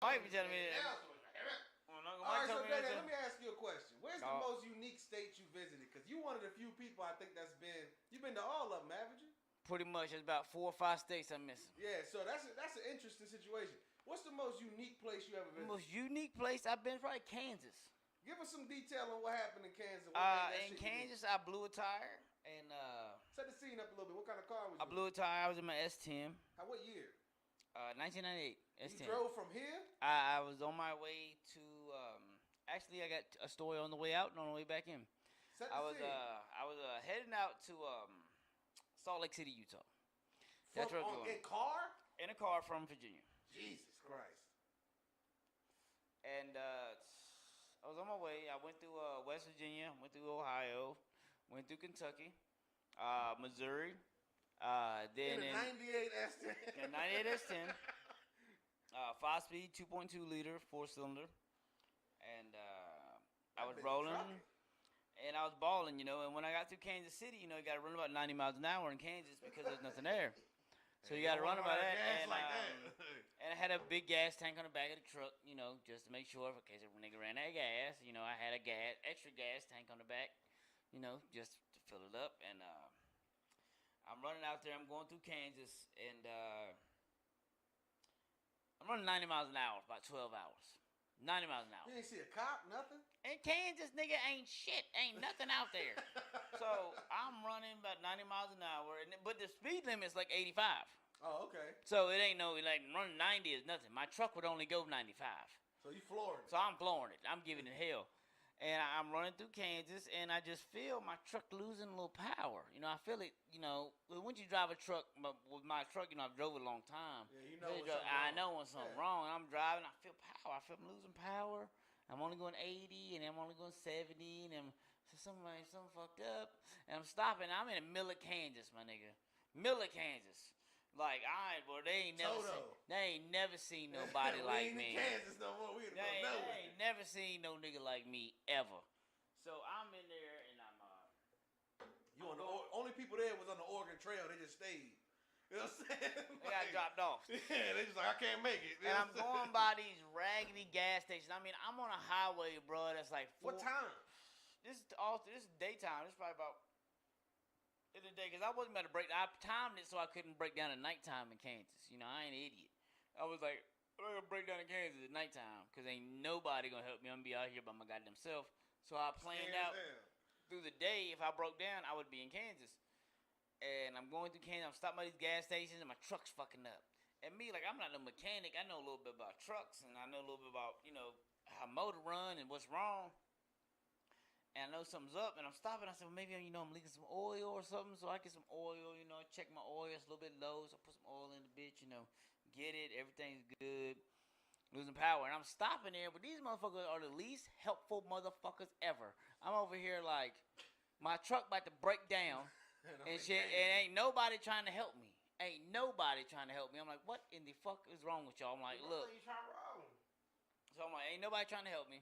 Might be telling me that. All right, so DayDay, let me ask you a question. Where's the most unique state you visited? Because you one of the few people I think that's been. You've been to all of them, haven't you? Pretty much, there's about 4 or 5 states I'm missing. Yeah, so that's an interesting situation. What's the most unique place you ever visited? The most unique place I've been is probably Kansas. Give us some detail on what happened in Kansas. In Kansas, I blew a tire and set the scene up a little bit. What kind of car was you? I blew a tire. I was in my S10. What year? 1998. S10. You drove from here? I was on my way to. Actually, I got a story on the way out and on the way back in. Set the scene. I was heading out to Salt Lake City, Utah. That's where in car? In a car from Virginia. Jesus Christ. And I was on my way. I went through West Virginia, went through Ohio, went through Kentucky, Missouri. Then in a 98 S10. In a 98 S10. 5-speed, 2.2 liter, 4-cylinder. And I was rolling. And I was balling, and when I got through Kansas City, you got to run about 90 miles an hour in Kansas because there's nothing there. So you got to run about that. And I had a big gas tank on the back of the truck, just to make sure in case a nigga ran out of gas. I had a extra gas tank on the back, just to fill it up. And I'm running out there. I'm going through Kansas, and I'm running 90 miles an hour, about 12 hours. 90 miles an hour. You ain't see a cop, nothing? In Kansas, nigga, ain't shit. Ain't nothing out there. So I'm running about 90 miles an hour, but the speed limit's like 85. Oh, okay. So it ain't running 90 is nothing. My truck would only go 95. So you floored it. So I'm flooring it. I'm giving it hell. And I'm running through Kansas, and I just feel my truck losing a little power. I feel it, once you drive a truck, with my truck, I've drove it a long time. Yeah, you know when something's wrong. I know when something's wrong. I'm driving, I feel power. I feel I'm losing power. I'm only going 80, and I'm only going 70, and something fucked up. And I'm stopping. I'm in the middle of Kansas, my nigga. Middle of Kansas. Like, they ain't never seen nobody like me. We ain't in Kansas no more. We They ain't never seen no nigga like me ever. So I'm in there and I'm only people there was on the Oregon Trail. They just stayed. You know what I'm saying? They got dropped off. Yeah, they just like, I can't make it. And I'm going by these raggedy gas stations. I mean, I'm on a highway, bro. That's like What time? This is daytime. This is probably about in the day, because I wasn't about to break. I timed it so I couldn't break down at nighttime in Kansas. I ain't an idiot. I was like, I'm going to break down in Kansas at nighttime because ain't nobody going to help me. I'm going to be out here by my goddamn self. So I planned out through the day, if I broke down, I would be in Kansas. And I'm going through Kansas. I'm stopping by these gas stations, and my truck's fucking up. And me, like, I'm not a mechanic. I know a little bit about trucks, and I know a little bit about, how motor run and what's wrong. And I know something's up, and I'm stopping. I said, well, maybe, I'm leaking some oil or something. So I get some oil, check my oil. It's a little bit low, so I put some oil in the bitch, get it. Everything's good. Losing power. And I'm stopping there, but these motherfuckers are the least helpful motherfuckers ever. I'm over here like, my truck about to break down and shit, and ain't nobody trying to help me. Ain't nobody trying to help me. I'm like, what in the fuck is wrong with y'all? I'm like, look. So I'm like, ain't nobody trying to help me.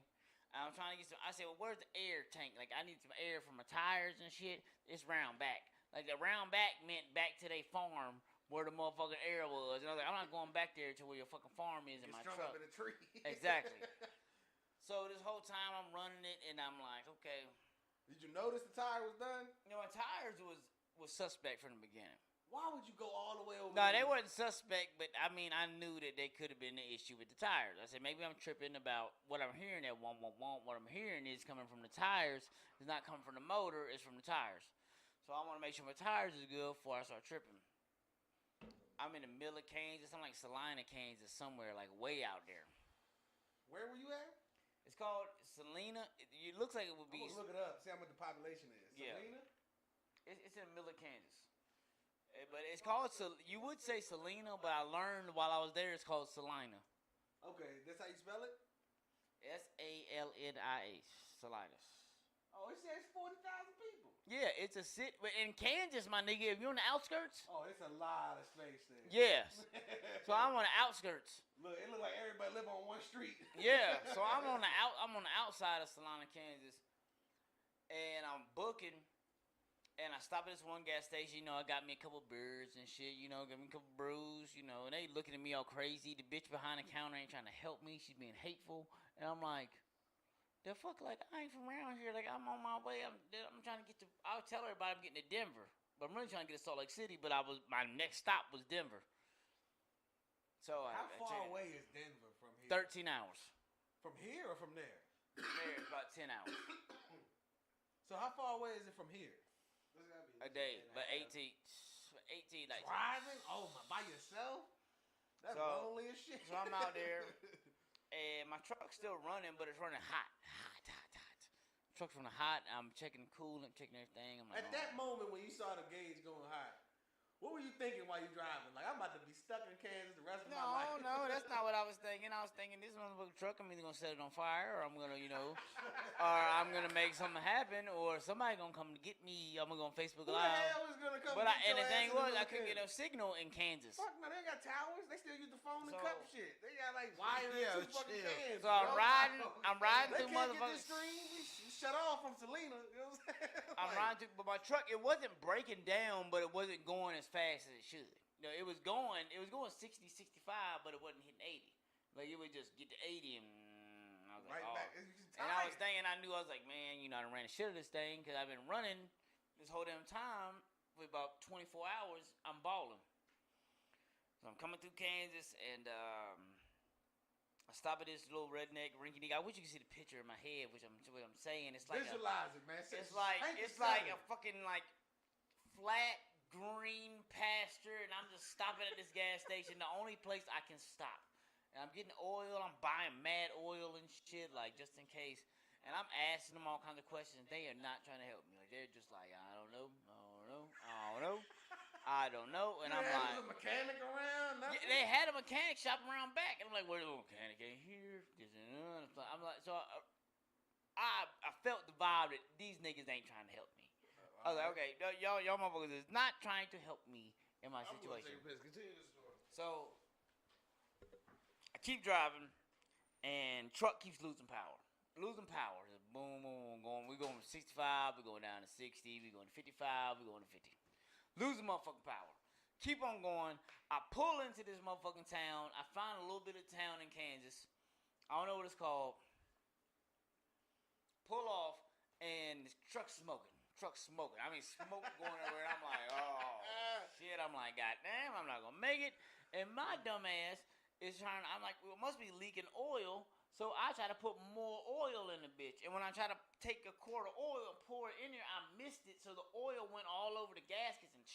I'm trying to get some. I said, well, where's the air tank? Like, I need some air for my tires and shit. It's round back. Like, the round back meant back to their farm where the motherfucking air was. And I was like, I'm not going back there to where your fucking farm is in my truck. Up in a tree. Exactly. So this whole time I'm running it, and I'm like, okay. Did you notice the tire was done? My tires was suspect from the beginning. Why would you go all the way over there? No, they wasn't suspect, but I mean, I knew that they could have been the issue with the tires. I said, maybe I'm tripping about what I'm hearing at 111. What I'm hearing is coming from the tires. It's not coming from the motor. It's from the tires. So I want to make sure my tires is good before I start tripping. I'm in the middle of Kansas. I'm like Salina, Kansas, somewhere like way out there. Where were you at? It's called Salina. It looks like it would be. I'm gonna look it up. See how much the population is. Yeah. Salina? It's in the middle of Kansas. But it's called, you would say Salina, but I learned while I was there it's called Salina. Okay, that's how you spell it? Salina. Salina. Oh, it says 40,000 people. Yeah, it's a city. But in Kansas, my nigga, if you're on the outskirts. Oh, it's a lot of space there. Yes. So I'm on the outskirts. Look, it look like everybody live on one street. Yeah, so I'm on the outside of Salina, Kansas. And I'm booking. And I stopped at this one gas station, you know, I got me a couple beers and shit, you know, got me a couple brews, you know, and they looking at me all crazy. The bitch behind the counter ain't trying to help me. She's being hateful. And I'm like, the fuck, like, I ain't from around here. Like, I'm on my way. I'm trying to get to, I'll tell everybody I'm getting to Denver. But I'm really trying to get to Salt Lake City, but my next stop was Denver. So how far away is Denver from here? 13 hours. From here or from there? There, it's about 10 hours. So how far away is it from here? A day, but 18, like driving. Oh my, by yourself? That's lonely as shit. So I'm out there, and my truck's still running, but it's running hot. Truck's running hot. I'm checking the coolant, checking everything. I'm like, at that moment when you saw the gauge going hot, what were you thinking while you driving? Like, I'm about to be stuck in Kansas the rest of my life. No, that's not what I was thinking. I was thinking this motherfucking truck, I'm either gonna set it on fire, or I'm gonna, you know, or I'm gonna make something happen, or somebody gonna come to get me. I'm gonna go on Facebook Live. Who the hell was gonna come? And the thing was, I couldn't get no signal in Kansas. Fuck man, they got towers. They still use the phone and cup shit. They got like wires in two fucking cans. So I'm riding through motherfuckers. We shut off from Selena. You know what I'm saying? I'm riding through, but my truck, it wasn't breaking down, but it wasn't going as fast as it should. You know, it was going 60, 65, but it wasn't hitting 80. Like, it would just get to 80 and I was like, right back. And I was thinking, I was like, man, you know, I done ran the shit of this thing because I've been running this whole damn time for about 24 hours. I'm balling. So I'm coming through Kansas and I stop at this little redneck rinky-dink. I wish you could see the picture in my head, what I'm saying. It's like visualize it, man. It's like a fucking like flat green pasture, and I'm just stopping at this gas station, the only place I can stop. And I'm getting oil, I'm buying mad oil and shit, like, just in case. And I'm asking them all kinds of questions. They are not trying to help me. Like, they're just like, I don't know. And I'm like, a mechanic around? Yeah, they had a mechanic shop around back. And I'm like, where's the mechanic ain't here? I'm like, so I felt the vibe that these niggas ain't trying to help me. I was like, okay, y'all motherfuckers is not trying to help me in my situation. Continue the story. So I keep driving, and truck keeps losing power. Just boom, boom, we're going from 65, we're going down to 60, we're going to 55, we're going to 50. Losing motherfucking power. Keep on going. I pull into this motherfucking town. I find a little bit of town in Kansas. I don't know what it's called. Pull off, and this truck's smoking. I mean, smoke going everywhere. I'm like, oh, shit. I'm like, goddamn, I'm not going to make it. And my dumb ass is I'm like, well, it must be leaking oil. So I try to put more oil in the bitch. And when I try to take a quart of oil and pour it in there, I missed it. So the oil went all over the gaskets. And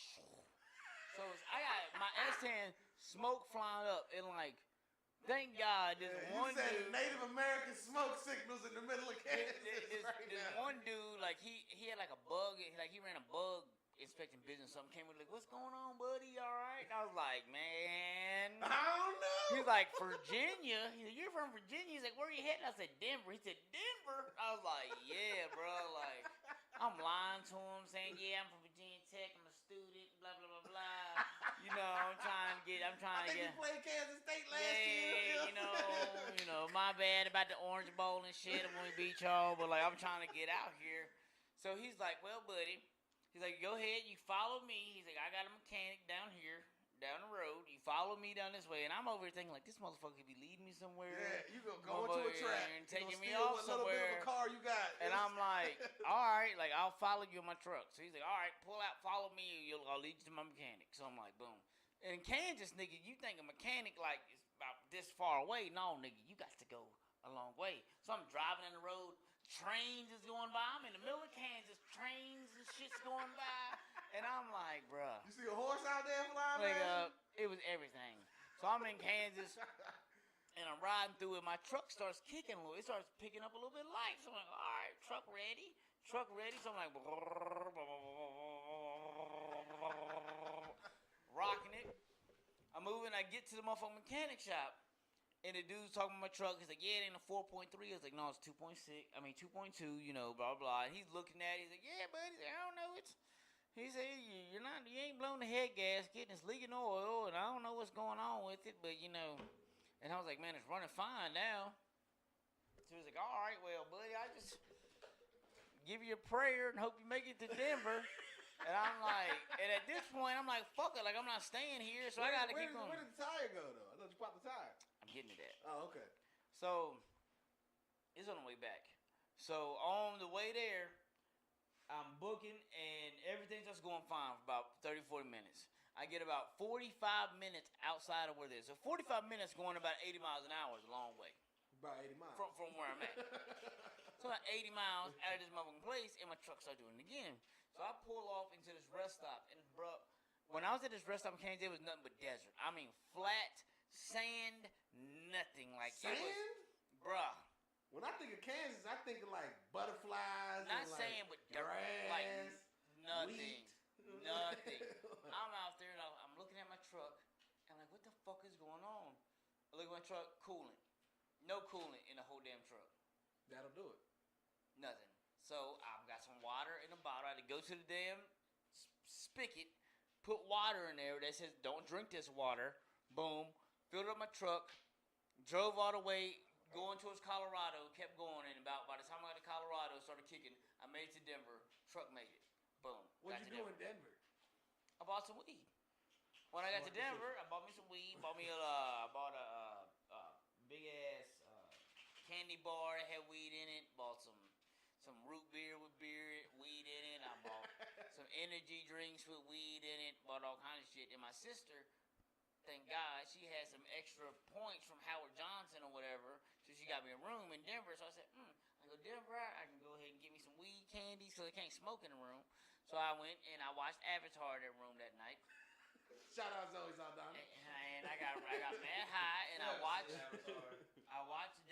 so I got my S10 smoke flying up. And like, thank God, this one dude. Native American smoke signals in the middle of Kansas. This one dude, like he had like a bug, like he ran a bug inspecting business. Something came with like, what's going on, buddy? All right? And I was like, man, I don't know. He was like, Virginia. He's like, you're from Virginia. He's like, where are you heading? I said, Denver. He said, Denver. I was like, yeah, bro. Like, I'm lying to him, saying, yeah, I'm from Virginia Tech. I'm a student. Blah blah blah blah. You know, I'm trying to get. I think you played Kansas State last year. You know, my bad about the Orange Bowl and shit. I want to beat y'all, but like, I'm trying to get out here. So he's like, well, buddy. He's like, go ahead, you follow me. He's like, I got a mechanic down here, down the road. You follow me down this way. And I'm over here thinking, like, this motherfucker could be leading me somewhere. Yeah, you gonna go into a track and taking me off somewhere. Little bit of a car you got. And I'm like, all right, like, I'll follow you in my truck. So he's like, all right, pull out, follow me. I'll lead you to my mechanic. So I'm like, boom. In Kansas, nigga, you think a mechanic, like, is about this far away. No, nigga, you got to go a long way. So I'm driving in the road. Trains is going by. I'm in the middle of Kansas. Trains and shit's going by. And I'm like, bruh. You see a horse out there flying, like, man? It was everything. So I'm in Kansas, and I'm riding through it. My truck starts kicking a little. It starts picking up a little bit of life. So I'm like, all right, truck ready. So I'm like, rocking it. I'm moving. I get to the motherfucking mechanic shop. And the dude's talking about my truck. He's like, yeah, it ain't a 4.3. I was like, no, it's 2.6. I mean, 2.2, you know, blah, blah. And he's looking at it. He's like, yeah, buddy. I don't know. He said, you ain't blown the head gasket. And it's leaking oil. And I don't know what's going on with it. But, you know. And I was like, man, it's running fine now. So he was like, all right, well, buddy, I just give you a prayer and hope you make it to Denver. And I'm like, and at this point, I'm like, fuck it. Like, I'm not staying here, so I gotta keep going. Where did the tire go, though? I thought you popped the tire. I'm getting to that. Oh, okay. So, it's on the way back. So, on the way there, I'm booking, and everything's just going fine for about 30, 40 minutes. I get about 45 minutes outside of where it is. So 45 minutes going about 80 miles an hour is a long way. About 80 miles. From where I'm at. So about 80 miles out of this motherfucking place, and my truck starts doing it again. So I pull off into this rest stop, and bro, when I was at this rest stop in Kansas, it was nothing but desert. I mean, flat, sand, nothing. Like sand? It was, bruh. When I think of Kansas, I think of like butterflies. Not and sand, like but dirt. Grass, like nothing. Wheat. Nothing. I'm out there and I'm looking at my truck. And I'm like, what the fuck is going on? I look at my truck, coolant. No coolant in the whole damn truck. That'll do it. Nothing. So I've got some water in a bottle. I had to go to the damn spigot, put water in there that says, don't drink this water. Boom. Filled up my truck. Drove all the way. Going towards Colorado, kept going, and by the time I got to Colorado, started kicking. I made it to Denver. Truck made it. Boom. What'd you do in Denver? I bought some weed. When I got to Denver, I bought me some weed. I bought a big ass candy bar that had weed in it. Bought some root beer with weed in it. I bought some energy drinks with weed in it. Bought all kinds of shit. And my sister, thank God, she had some extra points from Howard Johnson or whatever. So she got me a room in Denver. So I said, I go Denver, I can go ahead and get me some weed candy so they can't smoke in the room. So I went and I watched Avatar in that room that night. Shout out Zoe Saldana. And I got mad high and I watched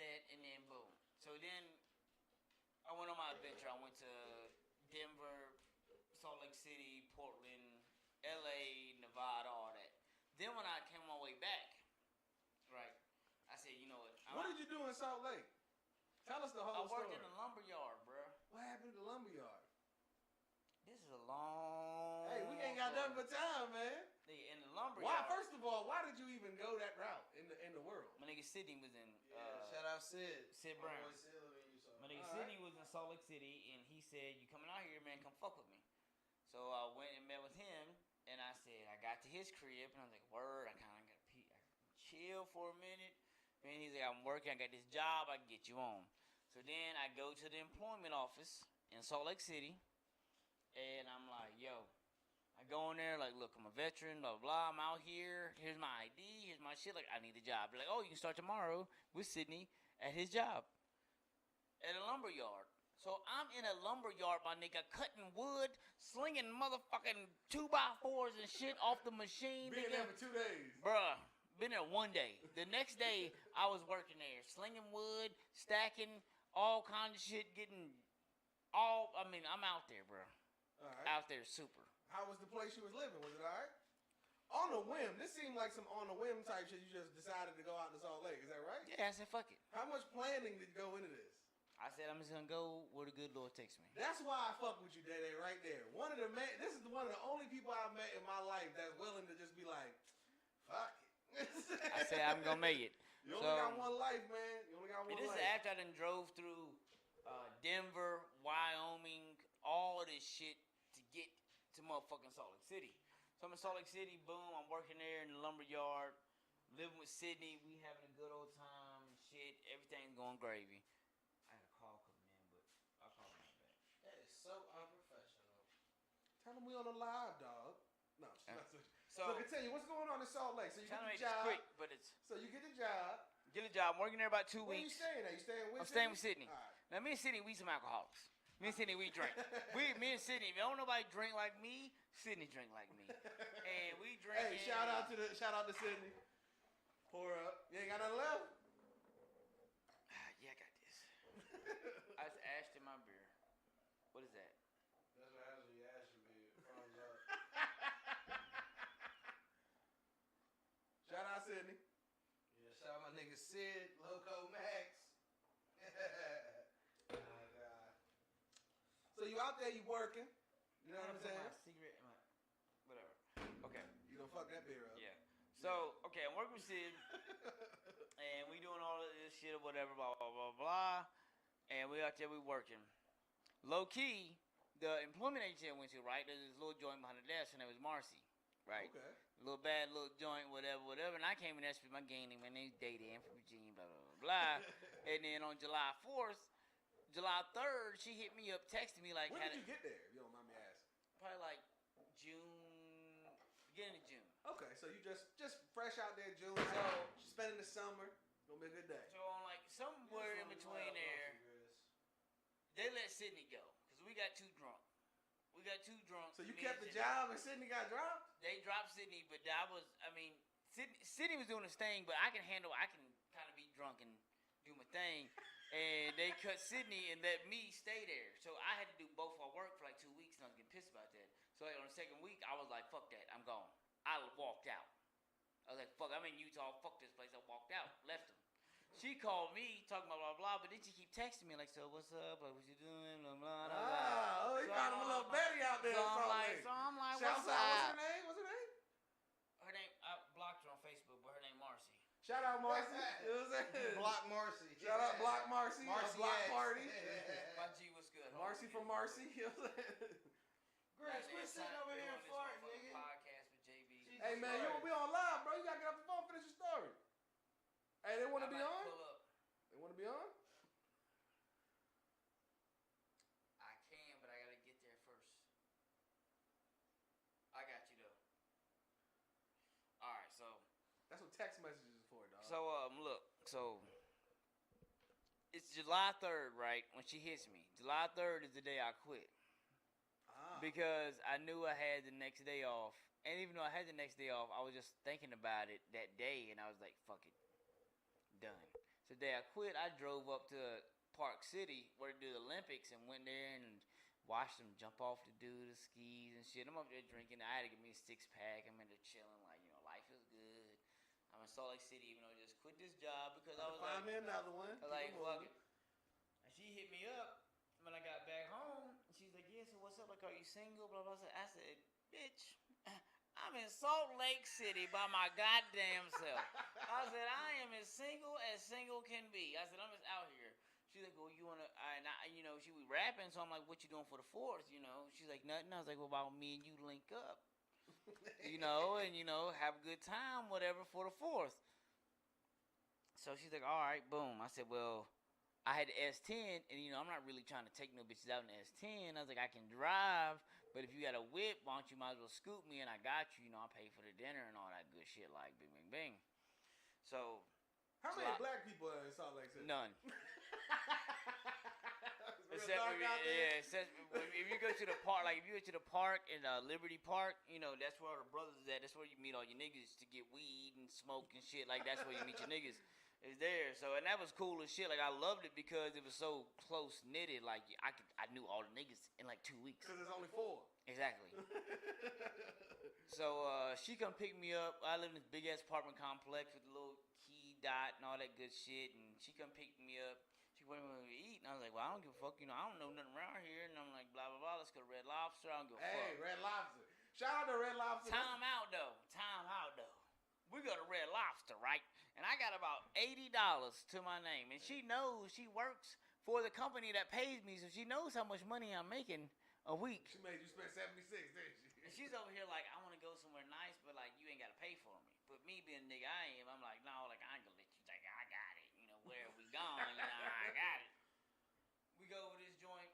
that and then boom. So then I went on my adventure. I went to Denver, Salt Lake City, Portland, LA, Nevada, all that. Then when I came on my way back, right, I said, you know what? What did you do in Salt Lake? Tell us the whole story. I worked in the lumber yard, bro. What happened to the lumber yard? This is a long... Hey, we ain't got nothing but time, man. In the lumber yard. First of all, why did you even go that route in the world? My nigga Sydney was in... shout out Sid. Sid Brown. My nigga Sydney was in Salt Lake City, and he said, you coming out here, man, come fuck with me. So I went and met with him, and I said, I got to his crib, and I was like, word, I kind of got to chill for a minute. And he's like, I'm working, I got this job, I can get you on. So then I go to the employment office in Salt Lake City, and I'm like, yo, I go in there, like, look, I'm a veteran, blah, blah, blah, I'm out here, here's my ID, here's my shit, like, I need a job. They're like, oh, you can start tomorrow with Sydney at his job at a lumber yard. So I'm in a lumber yard, my nigga, cutting wood, slinging motherfucking 2x4s and shit off the machine. Been there for 2 days. Bruh. Been there one day. The next day, I was working there, slinging wood, stacking, all kinds of shit, I'm out there, bro. All right. Out there, super. How was the place you was living? Was it all right? On a whim. This seemed like some on a whim type shit. You just decided to go out to Salt Lake. Is that right? Yeah, I said, fuck it. How much planning did go into this? I said, I'm just going to go where the good Lord takes me. That's why I fuck with you, DayDay, right there. This is one of the only people I've met in my life that's willing to just be like, fuck it. I said I'm gonna make it. You only got one life, man. You only got one life. This is after I done drove through Denver, Wyoming, all of this shit to get to motherfucking Salt Lake City. So I'm in Salt Lake City, boom, I'm working there in the lumber yard, living with Sydney, we having a good old time, shit, everything's going gravy. I had a call coming in, but I'll call him back. That is so unprofessional. Tell them we on the live, dog. No, So continue. What's going on in Salt Lake? So you get the job. Quick, but So you get the job. Get a job. I'm working there about 2 Where weeks. Where you staying at? You staying with? I'm staying with Sydney. All right. Now me and Sydney, we some alcoholics. Me and Sydney, we drink. Me and Sydney, if don't nobody drink like me, Sydney drink like me. And we drink. Hey, shout out to Sydney. Pour up. You ain't got nothing left? Yeah, I got this. I just ashed in my beer. What is that? That's what happens when you ash your beer. Thumbs up. Shout out Sydney. Yeah, shout out my nigga Sid, Loco Max. Oh, God. So you out there, you working. You know what I'm saying? My cigarette in my... Whatever. Okay. You gonna fuck that beer up. Yeah. So, okay, I'm working with Sid. And we doing all of this shit or whatever, blah, blah, blah, blah. And we out there, we working. Low key, the employment agency I went to, right, there's this little joint behind the desk, her name was Marcy, right? Okay. Little bad little joint, whatever. And I came in there, spit my game name. My name's DayDay. I'm from Virginia, blah, blah, blah, blah. And then on July 4th, July 3rd, she hit me up, texted me like... When did you get there, if you don't mind me asking? Probably like June, beginning of June. Okay, so you just fresh out there June. So... spending the summer. Gonna be a good day. So on like somewhere in between there, they let Sydney go. Because we got too drunk. So you kept the job and Sydney got dropped? They dropped Sydney, but Sydney was doing his thing, but I can kind of be drunk and do my thing. And they cut Sydney and let me stay there. So I had to do both our work for like 2 weeks and I was getting pissed about that. So like on the second week, I was like, fuck that, I'm gone. I walked out. I was like, fuck, I'm in Utah, fuck this place. I walked out, left them. She called me, talking about blah, blah, but then she keep texting me like, so what's up, like, what you doing, blah, blah, blah. Oh, you got him a little Betty out there. So I'm like, what's her name? Her name, I blocked her on Facebook, but her name Marcy. Shout out Marcy. You know what I'm saying? Block Marcy. Shout out Block Marcy. Marcy Block X. Party. My G was good. Marcy from Marcy. You know what I'm saying? Grace, we're sitting over here farting, nigga. Podcast with JB. Hey, man, you won't be on live, bro. You got to get off the phone and finish your story. Hey, they want to be on? They want to be on? I can, but I got to get there first. I got you, though. All right, so. That's what text messages is for, dog. So, look. So, it's July 3rd, right, when she hits me. July 3rd is the day I quit. Because I knew I had the next day off. And even though I had the next day off, I was just thinking about it that day. And I was like, fuck it. Done. So the day I quit, I drove up to Park City where they do the Olympics and went there and watched them jump off to do the skis and shit. I'm up there drinking. I had to get me a 6-pack. I'm in there chilling like, life is good. I'm in Salt Lake City, even though I just quit this job because I was find me another one. I was like, fuck it. And she hit me up when I got back home. And she's like, yeah, so what's up? Like, are you single? Blah, blah, blah. I said, bitch, I'm in Salt Lake City by my goddamn self. I said, I am as single can be. I said, I'm just out here. She's like, well, you want to, she was rapping, so I'm like, what you doing for the 4th, She's like, nothing. I was like, well, about me and you link up, and, have a good time, whatever, for the 4th. So she's like, all right, boom. I said, well, I had the S10, and, I'm not really trying to take no bitches out in the S10. I was like, I can drive, but if you got a whip, why don't you might as well scoop me, and I got you. I'll pay for the dinner and all that good shit, like bing, bing, bing. So. How many black people are in Salt Lake City? None. Except if you go to the park, like if you go to the park in Liberty Park, that's where all the brothers is at. That's where you meet all your niggas to get weed and smoke and shit. Like that's where you meet your niggas. Is there. So and that was cool as shit. Like I loved it because it was so close knitted. Like I knew all the niggas in like 2 weeks. Because there's only 4. Exactly. So she come pick me up. I live in this big ass apartment complex with a little key dot and all that good shit. And she come pick me up. She went to eat, and I was like, well, I don't give a fuck. I don't know nothing around here. And I'm like, blah, blah, blah. Let's go to Red Lobster. I don't give a fuck. Hey, Red Lobster. Shout out to Red Lobster. Time out, though. We go to Red Lobster, right? And I got about $80 to my name. And she knows she works for the company that pays me, so she knows how much money I'm making a week. She made you spend 76, didn't she? And she's over here like, I want to go somewhere nice, but, like, you ain't got to pay for me. But me being the nigga I am, I'm like, no, like, I ain't going to let you think I got it. Where we gone, I got it. We go over this joint.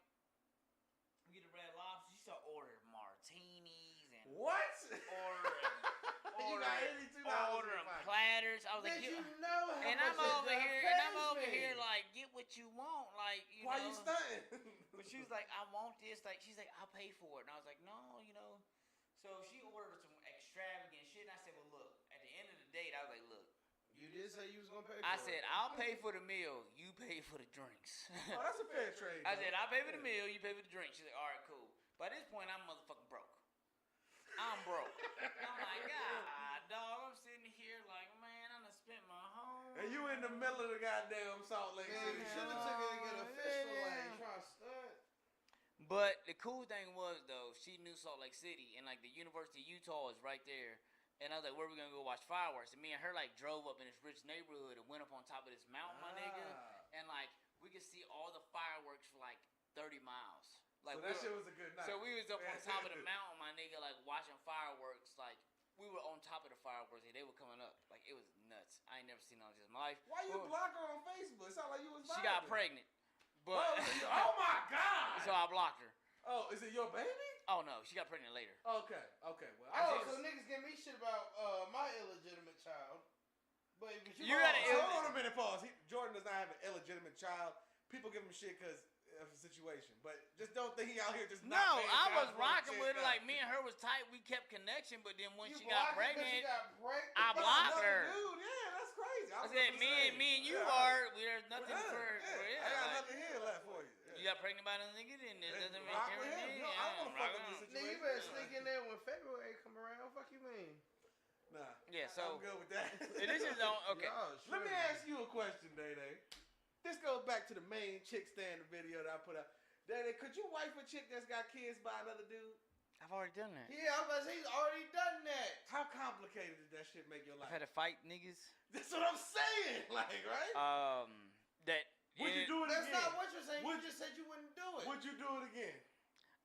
We get a Red Lobster. She start ordering martinis and what? Ordering platters. I was like, you know how and much I'm over here like, get what you want, like Why you stunting? But she was like, I want this. Like she's like, I'll pay for it. And I was like, no, So she ordered some extravagant shit. And I said, well, look. At the end of the date, I was like, look. You did say you was gonna pay for it. I said, I'll pay for the meal, you pay for the drinks. Oh, that's a fair trade. I said, I'll pay for the meal, you pay for the drinks. She's like, all right, cool. By this point, I'm motherfucking broke. I'm broke. I'm like, God, dog, I'm sitting here like, man, I done spent my whole. And you in the middle of the goddamn Salt Lake City. You should have took it to get a fish fillet. Try to stunt. But the cool thing was, though, she knew Salt Lake City, and like the University of Utah is right there. And I was like, where are we going to go watch fireworks? And me and her, like, drove up in this rich neighborhood and went up on top of this mountain, my nigga. And, like, we could see all the fireworks for, like, 30 miles. Like so that shit was a good night. So we was up on top of the mountain, my nigga, like watching fireworks. Like we were on top of the fireworks and they were coming up. Like it was nuts. I ain't never seen all this in my life. Why you block her on Facebook? It sounded like you was vibing. She got pregnant. But oh my God! So I blocked her. Oh, is it your baby? Oh no, she got pregnant later. Okay. Well, so niggas give me shit about my illegitimate child. But you gotta hold on a minute, pause. Jordan does not have an illegitimate child. People give him shit because of the situation, but just don't think he out here just. No, I was rocking with her. Like me and her was tight. We kept connection, but then when she got pregnant, I blocked her. Dude, yeah, that's crazy. I said, me and you are. There's nothing for. I got nothing here left for you. You got pregnant by another nigga, then it doesn't make rock with him. No, I don't want to fuck with this situation. Nigga, you better sneak in there when February come around. Fuck you mean? Nah. Yeah, so I'm good with that. This is on. Okay. Let me ask you a question, DayDay. This goes back to the main chick stand video that I put up. DayDay, could you wife a chick that's got kids by another dude? I've already done that. Yeah, he's already done that. How complicated did that shit make your life? I've had to fight niggas. That's what I'm saying. Like, right? That. Would you do it That's again? not what you're saying. You just said you wouldn't do it. Would you do it again?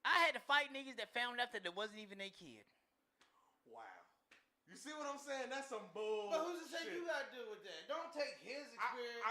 I had to fight niggas that found out that there wasn't even a kid. Wow. You see what I'm saying? That's some bull. But who's to say you gotta deal with that? Don't take his experience.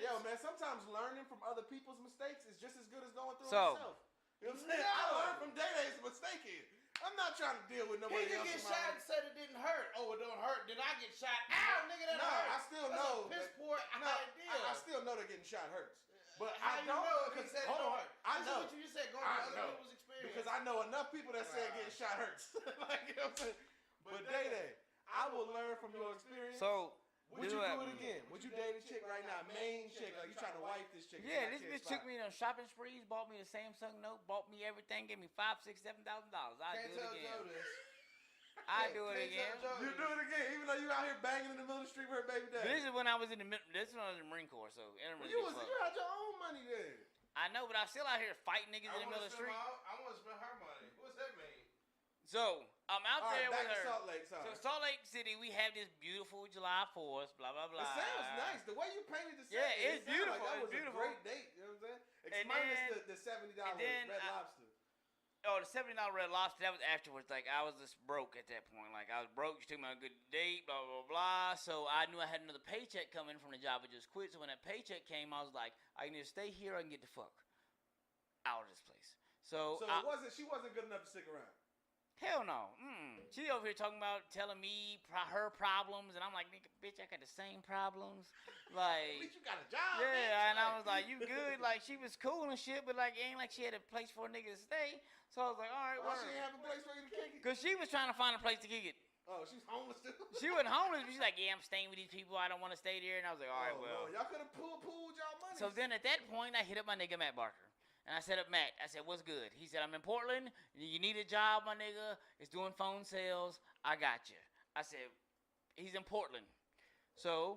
Yo, man, sometimes learning from other people's mistakes is just as good as going through So, it yourself. You know what I'm saying? I learned from DayDay's mistake here. I'm not trying to deal with nobody else. He get shot and said it didn't hurt. Oh, it don't hurt. Then I get shot. Ow, nigga, that hurt. I still know. That's a piss poor idea. I still know that getting shot hurts. But how I you don't know if he said it don't hurt? I know. What you just said going to other people's experience. Because I know enough people that said getting shot hurts. Like, you know what I'm saying? But DayDay, I will learn from your experience. So, would you do it again? Would you date a chick right now, main chick? Like you trying to wife this chick? Yeah, this bitch took me on shopping sprees, bought me the Samsung Note, bought me everything, gave me $5,000, $6,000, $7,000. I do it again. I do it again. You do it again, even though you out here banging in the middle of the street with her baby daddy. This is when I was in the Marine Corps, so it don't really you had your own money then. I know, but I'm still out here fighting niggas in the middle of the street. I want to spend her money. What's that mean? So I'm out there with her. Salt Lake, sorry. So Salt Lake City, we have this beautiful July 4th, blah blah blah. It sounds nice. The way you painted the set. Yeah, it's beautiful. Like that was beautiful. A great date. You know what I'm saying? Minus the $70 Red Lobster. Oh, the $70 Red Lobster, that was afterwards. Like, I was just broke at that point. Like, I was broke. She took me on a good date, blah, blah, blah. So I knew I had another paycheck coming from the job I just quit. So when that paycheck came, I was like, I can either stay here or I can get the fuck out of this place. So she wasn't good enough to stick around. Hell no. She over here talking about telling me her problems, and I'm like, nigga, bitch, I got the same problems. Like, bitch, you got a job. Yeah, bitch. And I was like, you good? Like, she was cool and shit, but like, it ain't like she had a place for a nigga to stay. So I was like, all right, why she didn't have a place for you to kick it? Because she was trying to find a place to kick it. Oh, she's homeless too? She wasn't homeless, but she's like, yeah, I'm staying with these people. I don't want to stay there. And I was like, all right, well. Y'all could have pooled y'all money. So then at that point, I hit up my nigga Matt Barker. And I said up Matt, I said, what's good? He said, I'm in Portland. You need a job, my nigga. It's doing phone sales. I got you. I said, he's in Portland. So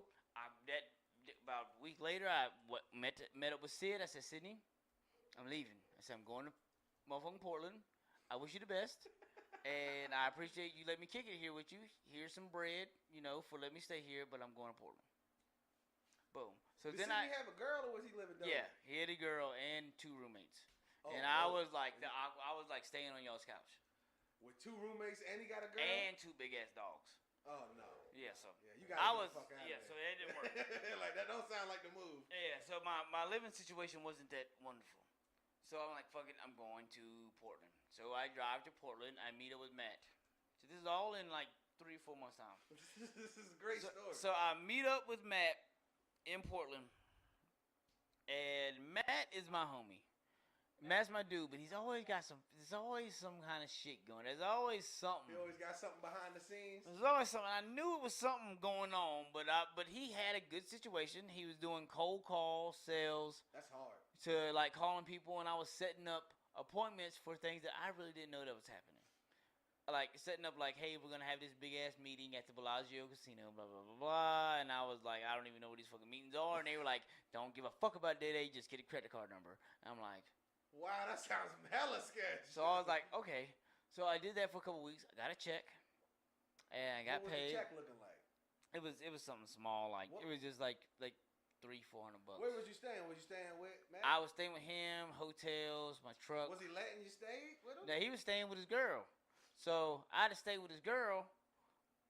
about a week later, I met up with Sid. I said, Sydney, I'm leaving. I said, I'm going to motherfucking Portland. I wish you the best. And I appreciate you letting me kick it here with you. Here's some bread, for letting me stay here, but I'm going to Portland. Boom. So Did he have a girl or was he living down? Yeah, he had a girl and 2 roommates. And I was like, I was like staying on y'all's couch. With 2 roommates and he got a girl? And 2 big ass dogs. Oh no. Yeah, so you got the fuck out yeah, of so that didn't work. Like that don't sound like the move. Yeah, so my living situation wasn't that wonderful. So I'm like, fuck it, I'm going to Portland. So I drive to Portland, I meet up with Matt. So this is all in like 3 or 4 months time. This is a great story. So I meet up with Matt in Portland, and Matt is my homie. Matt's my dude, but there's always some kind of shit going. There's always something. He always got something behind the scenes. There's always something. I knew it was something going on, but he had a good situation. He was doing cold call sales. That's hard. To like calling people, and I was setting up appointments for things that I really didn't know that was happening. Like setting up like, hey, we're gonna have this big ass meeting at the Bellagio Casino, blah blah blah blah. And I was like, I don't even know what these fucking meetings are. And they were like, don't give a fuck about DayDay, just get a credit card number. And I'm like, wow, that sounds hella sketchy. So I was like, okay. So I did that for a couple weeks. I got a check, and I got paid. What was the check looking like? It was something small, like it was just like $300-400. Where was you staying? Was you staying with Matt? I I was staying with him, hotels, my truck. Was he letting you stay with him? No, he was staying with his girl. So I had to stay with his girl,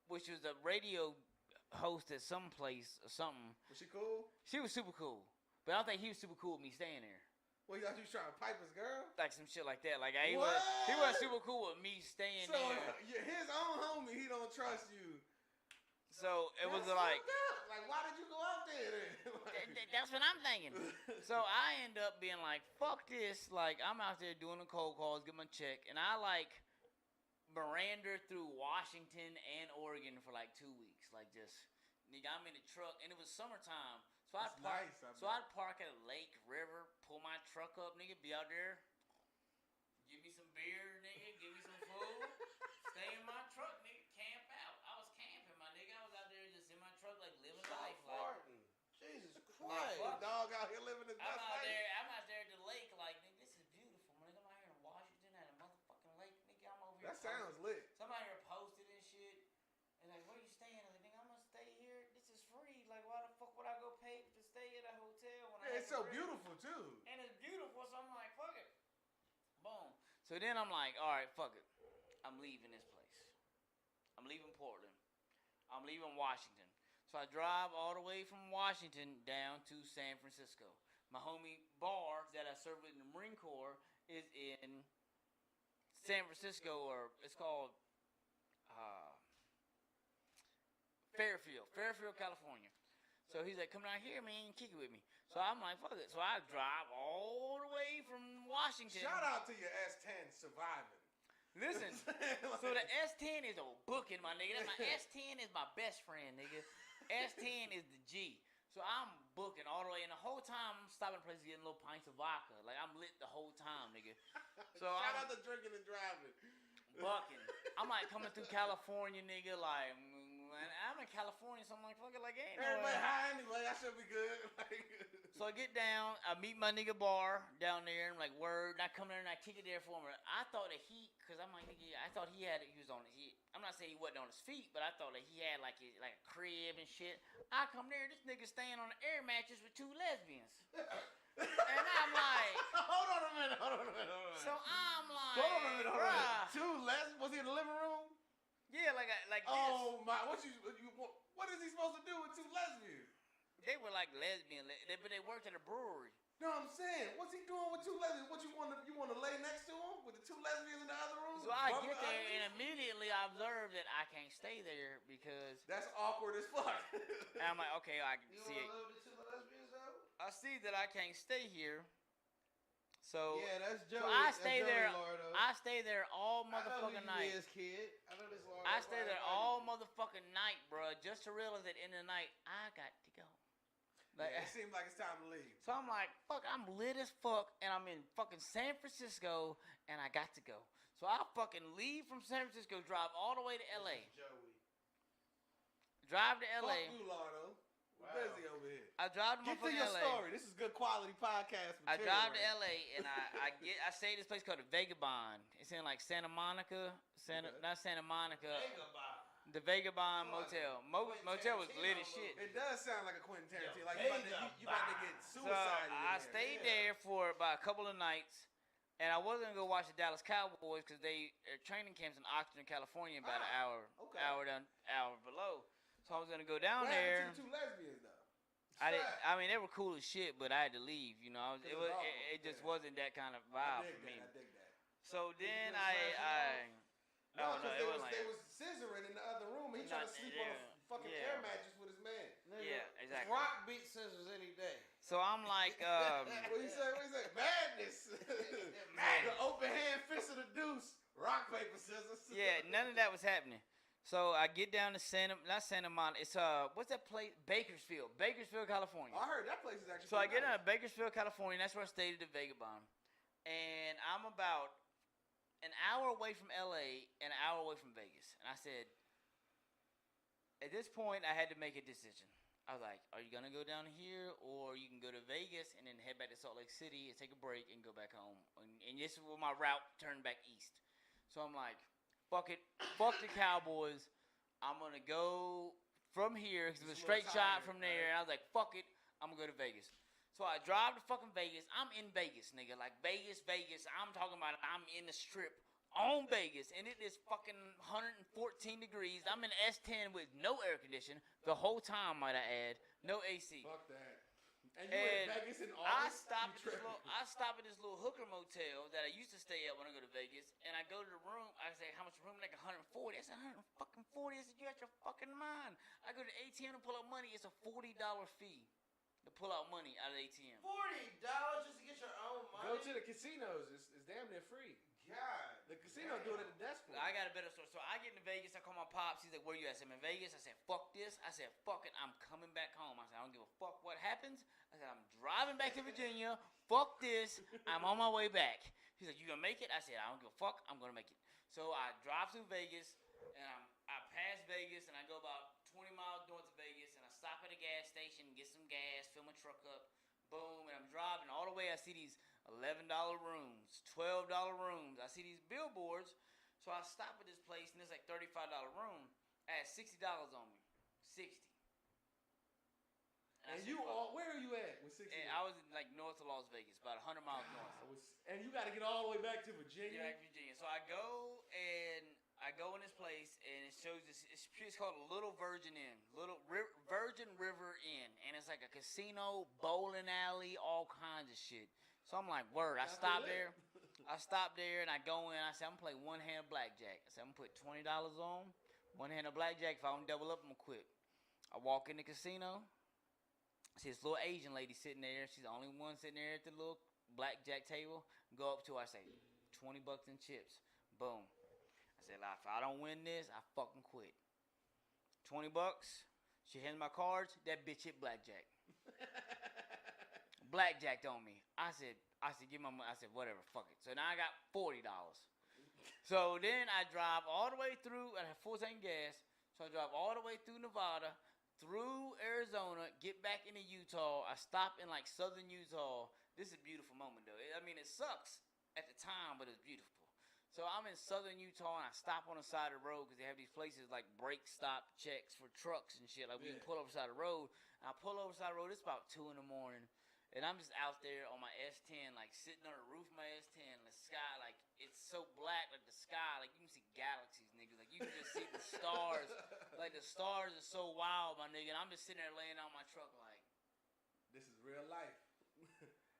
which was a radio host at some place or something. Was she cool? She was super cool. But I don't think he was super cool with me staying there. Well, you thought you was trying to pipe his girl? Like some shit like that. Like he wasn't super cool with me staying there. So his own homie, he don't trust you. So it was like why did you go out there then? That's what I'm thinking. So I end up being like, fuck this. Like, I'm out there doing the cold calls, get my check. And I, like, Miranda through Washington and Oregon for, like, 2 weeks. Like, just, nigga, I'm in the truck. And it was summertime. So I'd park at a lake, river, pull my truck up, nigga, be out there. Give me some beer, nigga. Give me some food. Stay in my truck, nigga. Camp out. I was camping, my nigga. I was out there just in my truck, like, living life. Like, Jesus Christ. The dog out here living his best life. I'm out there at the lake, like, nigga, this is beautiful, man. I'm out here in Washington at a motherfucking lake, nigga. I'm over here. That sounds lit. Somebody here posted and shit. And like, where you staying? I'm like, nigga, I'm gonna stay here. This is free. Like, why the fuck would I go pay to stay at a hotel when it's so beautiful too. And it's beautiful, so I'm like, fuck it. Boom. So then I'm like, all right, fuck it. I'm leaving this place. I'm leaving Portland. I'm leaving Washington. So I drive all the way from Washington down to San Francisco. My homie bar that I served with in the Marine Corps is in San Francisco, or it's called Fairfield, California. So he's like, come down here, man, kick it with me. So I'm like, fuck it. So I drive all the way from Washington. Shout out to your S10 surviving. Listen, so the S10 is a booking, my nigga. My S10 is my best friend, nigga. S10 is the G. So I'm booking all the way, and the whole time I'm stopping places getting little pints of vodka. Like, I'm lit the whole time, nigga. So shout out to drinking and driving. Bucking. I'm like coming through California, nigga, like, man, I'm in California, so I'm like, fuck it, like, ain't no everybody high anyway, I should be good. So I get down, I meet my nigga bar down there, and I'm like, word, and I come there and I kick it there for him. I thought that because I'm like, nigga, I thought he was on I'm not saying he wasn't on his feet, but I thought that he had like a crib and shit. I come there, this nigga staying on an air mattress with 2 lesbians. And I'm like, hold on a minute. So I'm like, hold on a minute. Bruh. 2 lesbians? Was he in the living room? Yeah, like this. Oh my! What is he supposed to do with 2 lesbians? They were like lesbian, but they worked at a brewery. No, I'm saying, what's he doing with 2 lesbians? What you want to lay next to him with the 2 lesbians in the other room? So I get there and immediately I observe that I can't stay there because that's awkward as fuck. And I'm like, okay, I can see it. Live with 2 lesbians though? I see that I can't stay here. So yeah, that's Joey. So I stay there. Lordo. I stay there all motherfucking night. I know who you is, kid. I know this Lord. I stay there all motherfucking night, bro, just to realize that in the night I got to go. Like, it seems like it's time to leave. So I'm like, fuck, I'm lit as fuck, and I'm in fucking San Francisco, and I got to go. So I fucking leave from San Francisco, drive all the way to L.A. Joey. Drive to L.A. Fuck you, Lardo. We're busy over here. I drive to Get to your LA. story. This is good quality podcast material. I drive to L.A. and I stay at this place called the Vagabond. It's in like Santa Monica, not Santa Monica. Vagabond. The Vagabond Motel. Motel was lit as shit. It does sound like a Quentin Tarantino. Like you about to get So suicided. I stayed there for about a couple of nights, and I wasn't gonna go watch the Dallas Cowboys because their training camp's in Oxnard, California, about an hour below. So I was gonna go down there. What happened to the 2 lesbians though? I mean, they were cool as shit, but I had to leave. You know, it just wasn't that kind of vibe for me. I dig that. So then No, it wasn't like they was scissoring in the other room. He tried to sleep on a fucking air mattress with his man. Yeah, exactly. Rock beat scissors any day. So I'm like, what you say? Madness. The open hand fist of the deuce. Rock, paper, scissors. Yeah, none of that was happening. So I get down to not Santa Monica. It's what's that place? Bakersfield, California. I heard that place is actually. So I get down to Bakersfield, California. That's where I stayed at the Vagabond, and I'm about an hour away from LA and an hour away from Vegas. And I said, at this point, I had to make a decision. I was like, are you going to go down here, or you can go to Vegas and then head back to Salt Lake City and take a break and go back home. And this is where my route turned back east. So I'm like, fuck it. Fuck the Cowboys. I'm going to go from here because it was a straight shot from there. And I was like, fuck it. I'm going to go to Vegas. So I drive to fucking Vegas. I'm in Vegas, nigga. Like Vegas. I'm talking about I'm in the strip on Vegas, and it is fucking 114 degrees. I'm in S10 with no air conditioning the whole time, might I add. No AC. Fuck that. And you in Vegas in August? I stop at this little hooker motel that I used to stay at when I go to Vegas, and I go to the room. I say, how much room? Like 140. I said, 140. I said, you got your fucking mind. I go to the ATM to pull out money. It's a $40 fee to pull out money out of the ATM. $40 just to get your own money? Go to the casinos. It's damn near free. God. The casino do it at the desk. I got a better story. So I get into Vegas. I call my pops. He's like, where you at? I said, I'm in Vegas. I said, fuck this. I said, fuck it. I'm coming back home. I said, I don't give a fuck what happens. I said, I'm driving back to Virginia. Fuck this. I'm on my way back. He's like, you gonna make it? I said, I don't give a fuck. I'm gonna make it. So I drive through Vegas, and I pass Vegas, and I go about 20 miles north of Vegas, and I stop at a gas station, get some gas, fill my truck up. Boom, and I'm driving all the way. I see these $11 rooms, $12 rooms. I see these billboards. So I stop at this place, and it's like $35 room. I had $60 on me. 60. And you all, where are you at with 60? And I was in like north of Las Vegas, about 100 miles north. And you got to get all the way back to Virginia? Yeah, Virginia. So I go in this place, and it shows this. It's called a Little Virgin Inn, Virgin River Inn, and it's like a casino, bowling alley, all kinds of shit. So I'm like, word. I stop there, and I go in. I say, I'm gonna play one hand of blackjack. I said, I'm gonna put $20 on one hand of blackjack. If I don't double up, I'm gonna quit. I walk in the casino. I see this little Asian lady sitting there. She's the only one sitting there at the little blackjack table. Go up to her. I say, $20 in chips. Boom. I said, if I don't win this, I fucking quit. $20. She hands my cards. That bitch hit blackjack. Blackjacked on me. I said, give my money. I said, whatever, fuck it. So now I got $40. So then I drive all the way through. I have full tank gas. So I drive all the way through Nevada, through Arizona, get back into Utah. I stop in like southern Utah. This is a beautiful moment though. I mean, it sucks at the time, but it's beautiful. So I'm in southern Utah, and I stop on the side of the road because they have these places like brake stop checks for trucks and shit. Like we can pull over the side of the road. And I pull over the side of the road. It's about 2 in the morning, and I'm just out there on my S10, like sitting on the roof of my S10. The sky, like it's so black, like the sky, like you can see galaxies, nigga. Like you can just see the stars. Like the stars are so wild, my nigga. And I'm just sitting there laying on my truck, like this is real life.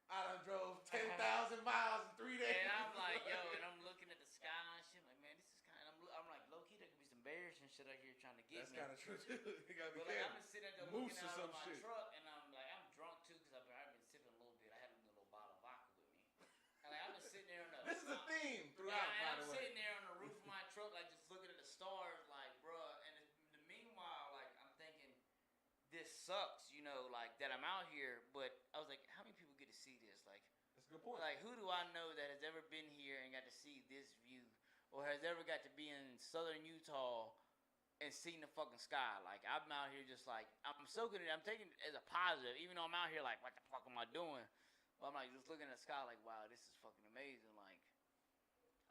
I done drove 10,000 miles in 3 days. And I'm like, yo, and I'm looking at the sky and shit. Like, man, this is kind of. I'm like, low key, there could be some bears and shit out here trying to get me. That's kind of true too. You gotta be but like, careful. I'm just sitting there Moose looking out of my shit. truck, and I'm like, I'm drunk too because I've been sipping a little bit. I had a little bottle of vodka with me. And like, I'm just sitting there on the. This is a theme throughout. And by I'm the way. sitting there on the roof of my truck, like just looking at the stars, like, bruh. And the meanwhile, like, I'm thinking, this sucks, you know, like that I'm out here. But I was like, how many people get to see this, like? That's a good point. Like, who do I know that has ever been here and got to see this view, or has ever got to be in southern Utah and seen the fucking sky? Like, I'm out here just like, I'm soaking it. I'm taking it as a positive, even though I'm out here like, what the fuck am I doing? But I'm like, just looking at the sky like, wow, this is fucking amazing. Like,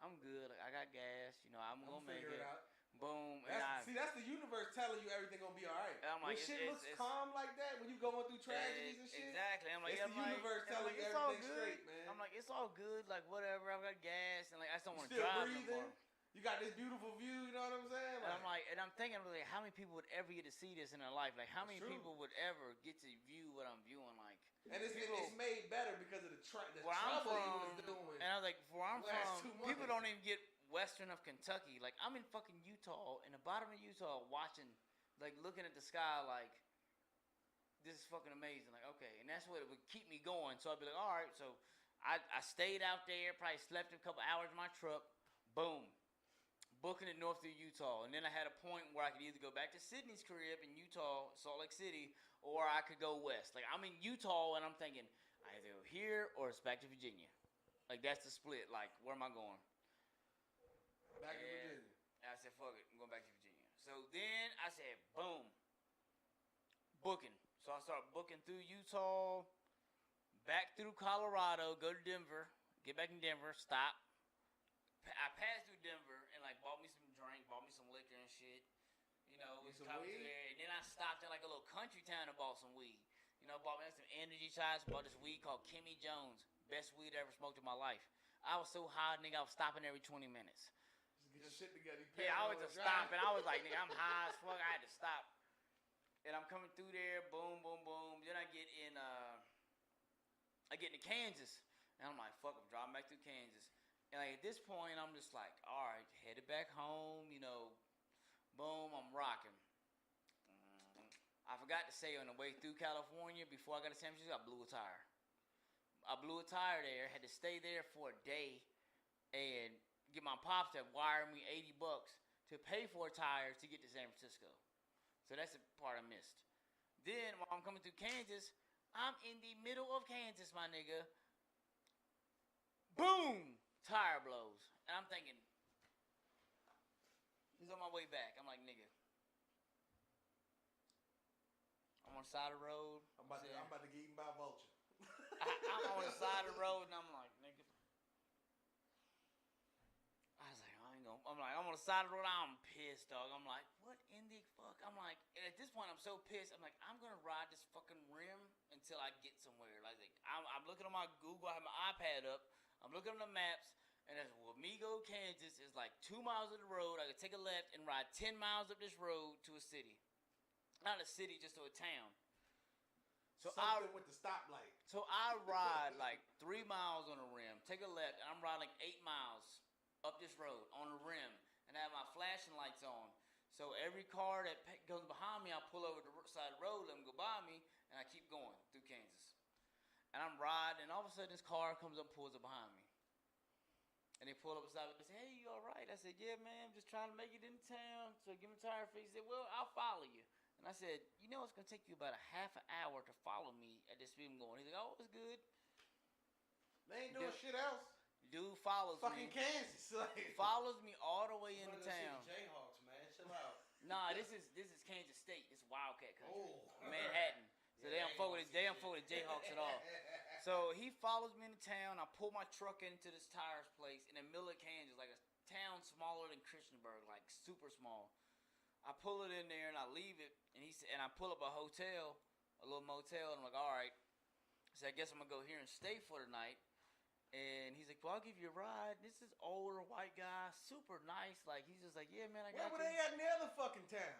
I'm good. Like, I got gas. You know, I'm gonna make it. Out. Boom. That's the universe telling you everything gonna be all right. I'm like, when shit looks calm like that, when you going through tragedies and shit. Exactly. I'm like, it's the universe telling you everything's straight, man. I'm like, it's all good. Like, whatever. I've got gas, and like, I just don't want to drive no more. You got this beautiful view. You know what I'm saying? Like, and I'm thinking, like, how many people would ever get to see this in their life? Like, how many people would ever get to view what I'm viewing? Like, and it's made better because of the trouble he was doing. And I was like, where I'm from, people don't even get western of Kentucky. Like, I'm in fucking Utah, in the bottom of Utah, watching, like, looking at the sky, like, this is fucking amazing. Like, okay, and that's what it would keep me going. So I'd be like, all right. So I stayed out there, probably slept a couple hours in my truck. Boom, booking it north through Utah, and then I had a point where I could either go back to Sydney's crib in Utah, Salt Lake City, or I could go west. Like, I'm in Utah, and I'm thinking I either go here or it's back to Virginia. Like, that's the split. Like, where am I going? Back to Virginia. And I said, fuck it, I'm going back to Virginia. So then I said, boom, booking. So I started booking through Utah, back through Colorado, go to Denver, get back in Denver, stop. I passed through Denver and like bought me some drink, bought me some liquor and shit. You know, some weed? there. And then I stopped at like a little country town and bought some weed. You know, bought me some energy shots. Bought this weed called Kimmy Jones. Best weed I ever smoked in my life. I was so high, nigga, I was stopping every 20 minutes. Just get your shit together. Yeah, I was just stopping. I was like, nigga, I'm high as fuck. I had to stop. And I'm coming through there, boom, boom, boom. Then I get into Kansas. And I'm like, fuck, I'm driving back through Kansas. And like, at this point, I'm just like, all right, headed back home, you know, boom, I'm rocking. I forgot to say on the way through California, before I got to San Francisco, I blew a tire. I blew a tire there, had to stay there for a day and get my pops to wire me $80 to pay for a tire to get to San Francisco. So that's the part I missed. Then while I'm coming through Kansas, I'm in the middle of Kansas, my nigga. Boom! Tire blows. And I'm thinking, it's on my way back. I'm like, nigga. I'm on the side of the road. I'm about to get eaten by a vulture. I'm on the side of the road and I'm like, nigga. I was like, I'm on the side of the road. I'm pissed, dog. I'm like, what in the fuck? I'm like, and at this point, I'm so pissed. I'm like, I'm gonna ride this fucking rim until I get somewhere. Like, I'm looking on my Google. I have my iPad up. I'm looking on the maps, and that's Wamego, Kansas is like 2 miles of the road. I could take a left and ride 10 miles up this road to a city. Not a city, just to a town. So something with the stoplight. So I ride like 3 miles on the rim, take a left, and I'm riding like 8 miles up this road on the rim, and I have my flashing lights on. So every car that goes behind me, I pull over the side of the road, let them go by me, and I keep going through Kansas. And I'm riding, and all of a sudden this car comes up, pulls up behind me. And they pull up beside me and say, hey, you all right? I said, yeah, man, I'm just trying to make it into town. So give me a tire fix. He said, well, I'll follow you. And I said, you know, it's going to take you about a half an hour to follow me at this speed I'm going. He's like, oh, it's good. They ain't doing shit else. Dude follows fucking me. Fucking Kansas. Like. Follows me all the way into town. Jayhawks, man. Chill out. Nah, this is Kansas State. This is Wildcat country. Oh. Manhattan. So they don't fuck with the Jayhawks at all. So he follows me into town. I pull my truck into this tires place in the middle of Kansas, like a town smaller than Christiansburg, like super small. I pull it in there and I leave it, and I pull up a hotel, a little motel, and I'm like, all right. So I guess I'm gonna go here and stay for the night. And he's like, well, I'll give you a ride. This is older white guy, super nice. Like he's just like, yeah, man, I got you. Where were they at in the other fucking town?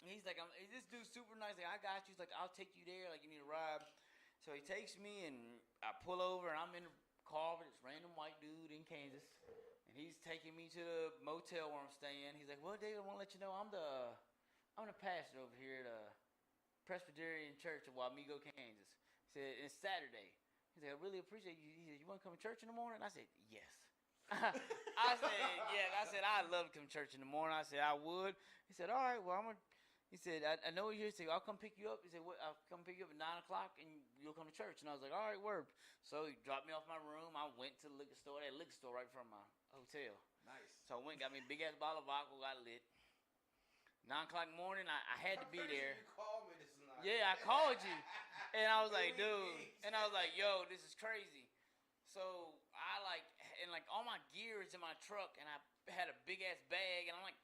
And he's like, this dude's super nice. Like, I got you. He's like, I'll take you there. Like, you need a ride. So he takes me, and I pull over, and I'm in the car with this random white dude in Kansas. And he's taking me to the motel where I'm staying. He's like, well, David, I want to let you know I'm the pastor over here at Presbyterian Church of Wamego, Kansas. He said, it's Saturday. He said, I really appreciate you. He said, you want to come to church in the morning? I said, yes. I said, yeah. I said, I'd love to come to church in the morning. I said, I would. He said, all right, well, he said, I know you're here. He said, I'll come pick you up. He said, I'll come pick you up at 9 o'clock and you'll come to church. And I was like, all right, word. So he dropped me off my room. I went to the liquor store. That liquor store right from my hotel. Nice. So I went, got me a big ass bottle of vodka, got lit. 9 o'clock in the morning, I had to be there. You called me this night. Yeah, I called you. And I was like, dude. And I was like, yo, this is crazy. So I all my gear is in my truck, and I had a big ass bag, and I'm like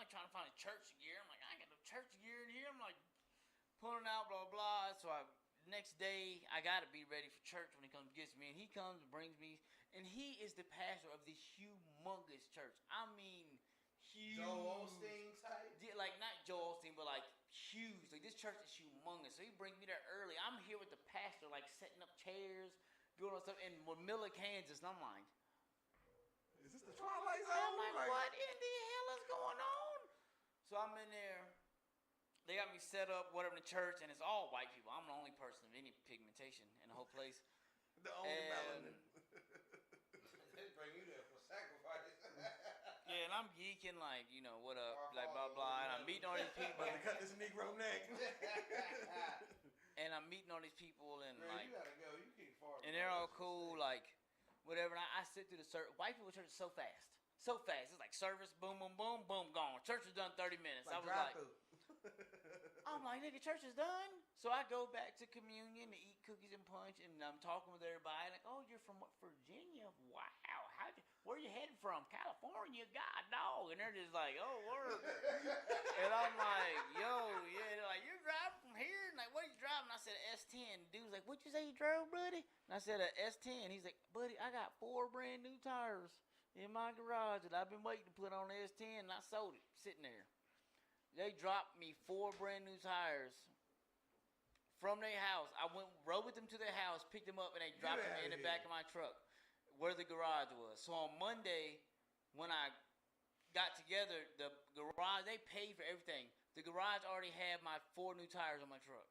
trying to find a church gear. I'm like, I ain't got no church gear in here. I'm like pulling out, blah, blah. So next day, I got to be ready for church when he comes and gets me. And he comes and brings me, and he is the pastor of this humongous church. I mean, huge. Joel Osteen type? Yeah, like, not Joel Osteen, but like huge. Like, this church is humongous. So he brings me there early. I'm here with the pastor, like setting up chairs, doing all stuff in Miller, Kansas. And I'm like, is this the Twilight Zone? I'm like, what in the hell is going on? So I'm in there. They got me set up, whatever, in the church, and it's all white people. I'm the only person of any pigmentation in the whole place. The only melanin. They bring you there for sacrifice. Yeah, and I'm geeking, like, you know, what up, like, blah, blah, and I'm meeting all these people. About to cut this Negro neck. And I'm meeting all these people, and, Man, like, you gotta go. You can't fart. and they're all cool, like, whatever, and I sit through the service. White people church is so fast. So fast. It's like service, boom, boom, boom, boom, gone. Church is done 30 minutes. Like I was like, I'm like, nigga, church is done. So I go back to communion to eat cookies and punch, and I'm talking with everybody. Like, oh, you're from what, Virginia? Wow. How'd you? where you heading from? California, God dog. And they're just like, oh, word. And I'm like, yo, yeah. They're like, you're driving from here? And like, what are you driving? I said, S10. Dude's like, what'd you say you drove, buddy? And I said, a S10. He's like, buddy, I got 4 brand new tires in my garage that I've been waiting to put on the S10, and I sold it, sitting there. They dropped me 4 brand new tires from their house. I rode with them to their house, picked them up, and they dropped them in the back of my truck where the garage was. So on Monday, when I got together, the garage, they paid for everything. The garage already had my 4 new tires on my truck.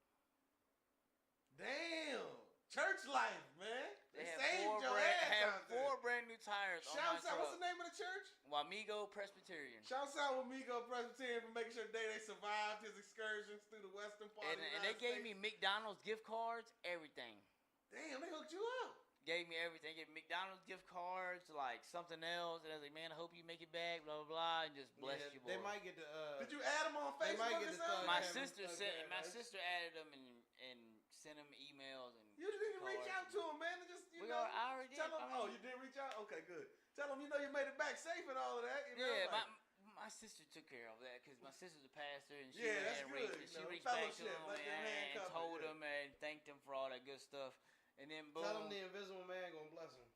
Damn. Church life, man. They saved your had ass 4 brand new tires on my truck. Shouts out, what's the name of the church? Wamigo Presbyterian. Shouts out Wamigo Presbyterian for making sure DayDay survived his excursions through the western part of the And they gave me McDonald's gift cards, everything. Damn, they hooked you up. Gave me everything. Gave me McDonald's gift cards, like something else. And I was like, man, I hope you make it back, blah, blah, blah. And just bless you, boy. They might get the... Did you add them on Facebook? They might get the my sister added them and sent them emails. And you didn't even reach out to them, man. And just, I already did. Tell them, you did reach out? Okay, good. Tell them, you made it back safe and all of that. You know, my sister took care of that because my sister's a pastor and she that's good. She reached back to them and told them and thanked them for all that good stuff. And then boom. Tell them the invisible man gonna bless them.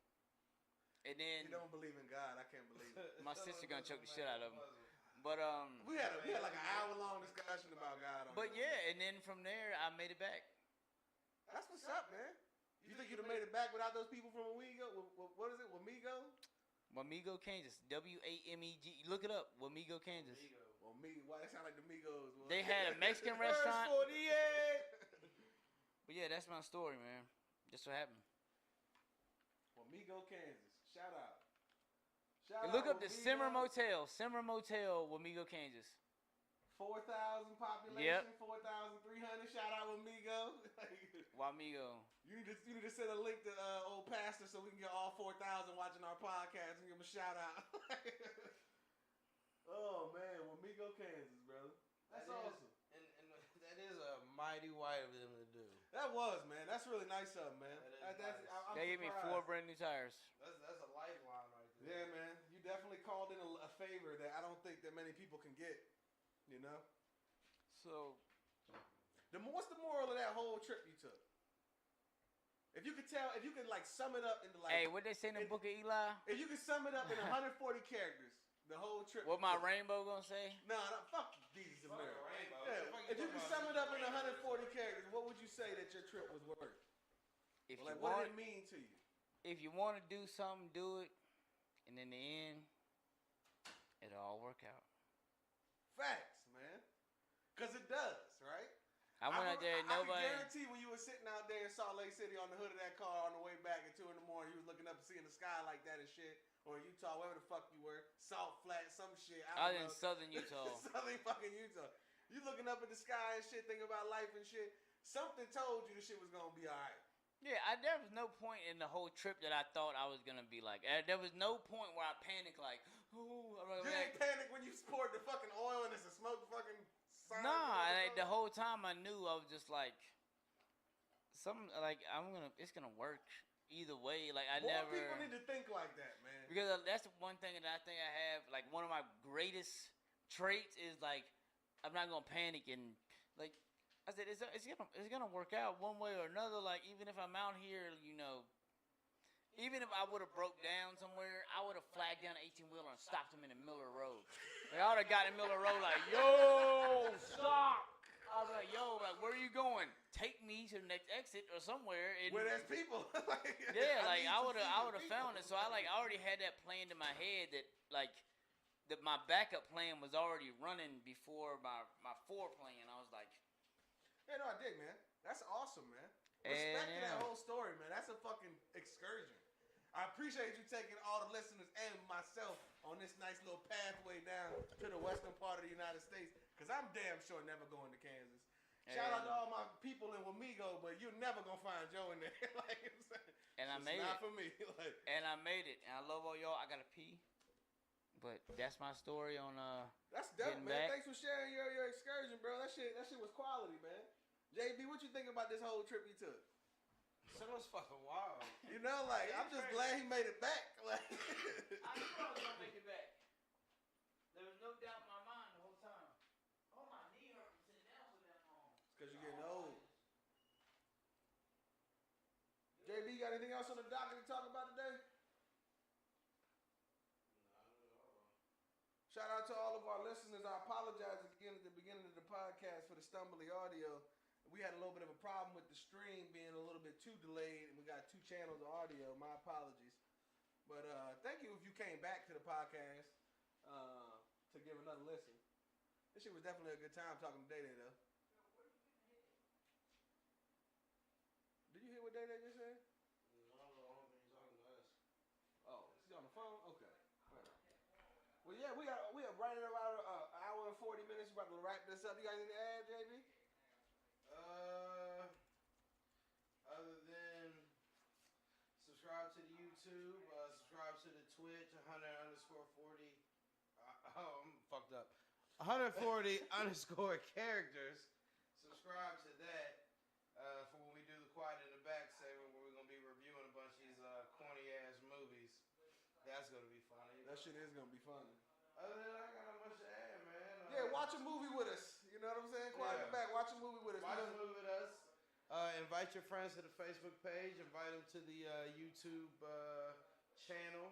And then you don't believe in God. I can't believe it. My sister gonna choke the shit out of him. But we had like an hour-long discussion about God. And then from there I made it back. That's what's up, man. You think you'd have made it back without those people from Wamigo? What is it? Wamigo? Wamigo, Kansas. WAMEG. Look it up. Wamigo, Kansas. Wamigo. Why that sound like the Migos? They had a Mexican restaurant. 48. But yeah, that's my story, man. That's what happened. Wamigo, Kansas. Shout out. Look up the Simmer Motel. Simmer Motel, Wamigo, Kansas. 4,000 population. Yep. 4,300. Shout out Wamigo. Wamigo. You need to send a link to old pastor so we can get all 4,000 watching our podcast and give him a shout out. Oh man, Wamigo, Kansas, brother. That's awesome. And that is a mighty white of them to do. That was, man. That's really nice of them, man. They gave me 4 brand new tires. That's a lifeline right there. Yeah, man. You definitely called in a favor that I don't think that many people can get. You know? So, what's the moral of that whole trip you took? If you could like sum it up into like... Hey, what they say in the Book of Eli? If you could sum it up in 140 characters, the whole trip... What my rainbow gonna say? No, fuck Jesus of Mary. Yeah. If you could sum it up in 140 characters, what would you say that your trip was worth? What did it mean to you? If you want to do something, do it. And in the end, it'll all work out. Facts, man. Because it does, right? I went out there, nobody... I can guarantee when you were sitting out there in Salt Lake City on the hood of that car on the way back at 2 in the morning, you was looking up and seeing the sky like that and shit. Or Utah, wherever the fuck you were. Salt Flat, some shit. I was in southern Utah. Southern fucking Utah. You looking up at the sky and shit, thinking about life and shit. Something told you the shit was going to be all right. Yeah, there was no point in the whole trip that I thought I was going to be like. There was no point where I panicked like, ooh. You didn't panic when you poured the fucking oil and it's a smoke fucking... the whole time I knew I was just like, it's gonna work either way. Like More people need to think like that, man. Because that's one thing that I think I have. Like one of my greatest traits is like I'm not gonna panic and like I said it's gonna work out one way or another. Like even if I'm out here, even if I would have broke down somewhere, I would have flagged down an 18-wheeler and stopped him in the middle of the road. Like, I would have got in the middle of the road like, yo, stop. I was like, yo, where are you going? Take me to the next exit or somewhere. Where there's people. I would have found it. So I already had that planned in my head that my backup plan was already running before my foreplan. I was like, yeah, no, I dig, man. That's awesome, man. Respect to that whole story, man. That's a fucking excursion. I appreciate you taking all the listeners and myself on this nice little pathway down to the western part of the United States, because I'm damn sure never going to Kansas. Shout out to all my people in Wamigo, but you're never going to find Joe in there. And I made it. Not for me. And I made it. And I love all y'all. I got to pee. But that's my story on That's dope, man. Back. Thanks for sharing your excursion, bro. That shit was quality, man. JB, what you think about this whole trip you took? Sounds fucking wild. I'm just glad he made it back. I anything else on the docket to talk about today? Shout out to all of our listeners. I apologize again at the beginning of the podcast for the stumbly audio. We had a little bit of a problem with the stream being a little bit too delayed, and we got 2 channels of audio. My apologies. But thank you if you came back to the podcast to give another listen. This shit was definitely a good time talking to DayDay, though. Did you hear what DayDay just said? No, I don't think he's talking to us. Oh, is he on the phone? Okay. Well, yeah, we are right at about an hour and 40 minutes. We're about to wrap this up. You got anything to add, JB? Other than subscribe to the YouTube, subscribe to the Twitch, 100_40. I'm fucked up. 140 underscore characters. Subscribe to that for when we do the Quiet in the Back segment where we're gonna be reviewing a bunch of these corny ass movies. That's gonna be funny. That shit is gonna be funny. Other than that, I got not much to add, man. Yeah, watch a movie with us. You know what I'm saying? Quiet in the Back. Watch a movie with us. Watch a movie with us. Invite your friends to the Facebook page. Invite them to the YouTube channel.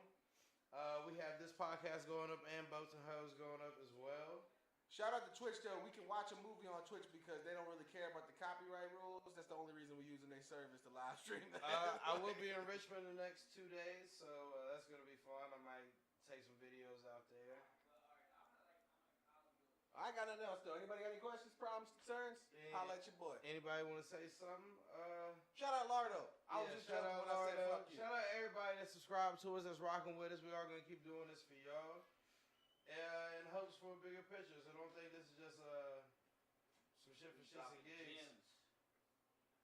We have this podcast going up and Boats and Hoes going up as well. Shout out to Twitch, though. We can watch a movie on Twitch because they don't really care about the copyright rules. That's the only reason we're using their service to live stream. I will be in Richmond the next 2 days, so that's going to be fun. I might take some videos out there. I ain't got nothing else, though. Anybody got any questions, problems, concerns? Holla at your boy. Anybody want to say something? Shout out Lardo. I was just shout joking out when I said Lardo. fuck you. Shout out everybody that subscribed to us, that's rocking with us. We are going to keep doing this for y'all. In hopes for bigger pictures. I don't think this is just some shit for shits and gigs.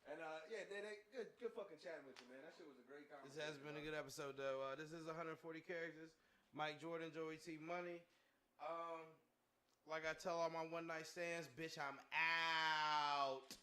And yeah, they good fucking chatting with you, man. That shit was a great conversation. This has been a good episode, though. This is 140 characters. Mike Jordan, JoeyTmoney. Like I tell all my one night stands, bitch, I'm out.